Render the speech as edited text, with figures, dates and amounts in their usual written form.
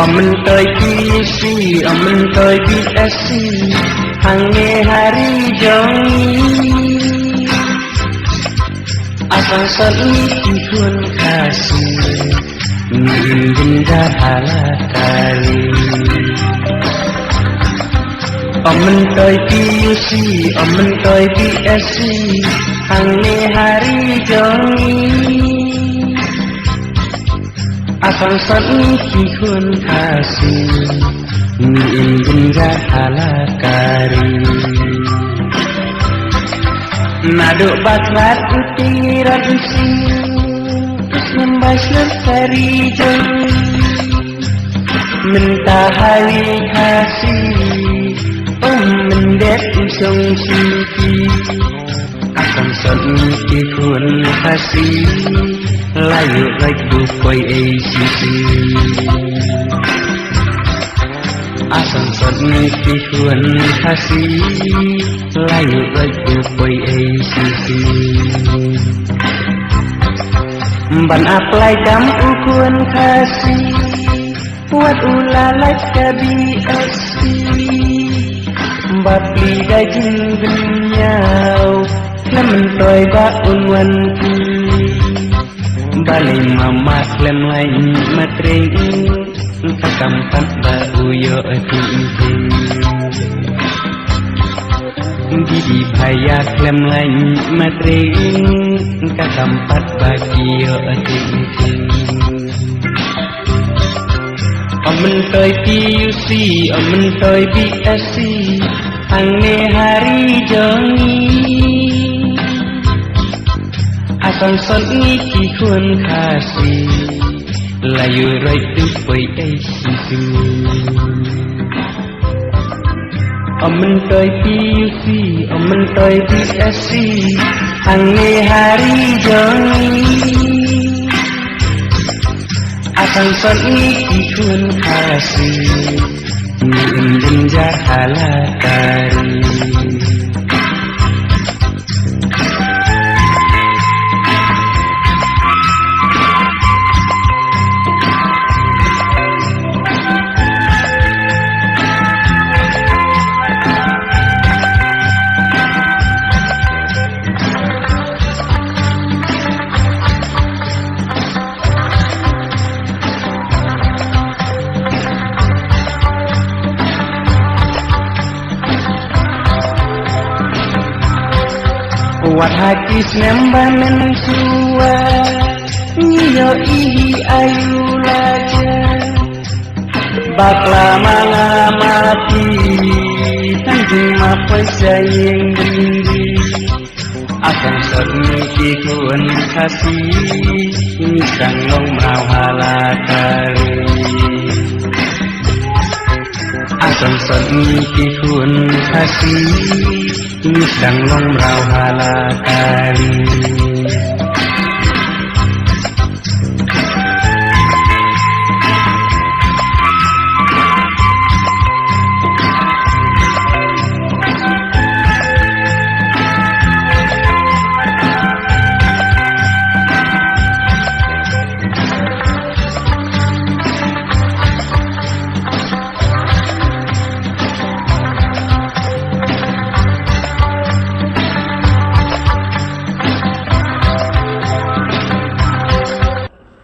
Mentoy PC, mentoy BSC, hange hari jongi. Asal sani ikun kasih, ingin jahala kali. Mentoy PC, mentoy BSC, hange hari jongi. Asal sani ikun kasih, ingin jahala kali. Naduk bakrat utiran usin, membas lestari jongi. Mentahari kasih, mendet usung siki. Asam sani ikun kasih, layu like dukoy ACC. Asam sani ikun kasih, layu like dukoy ACC. Ban apply dam ukun kasih, buat ulalak ke BSC. Bapi daging benyau, mentoy baun wanti. Balik mama klem lain matring, kakampat bau yo ting-ting. Gidi paya klem lain matring, kakampat bagi yo ting-ting. Mentoy PUC, mentoy BSC, hangne hari jongi. Asal sani ikun kasih, layu rai dukoy ACC. Mentoy PUC, mentoy BSC, hangne hari jongi. Asal sani ikun kasih, ingin jahala kari. Wat hati sembahan suwa, nyo ihi ayu laja. Bakla mangamati, tanjung mapai sayang diri. Akan sani ikun kasih, nisang long mawala kari. Akan sani ikun kasih, nisang long mawala kali.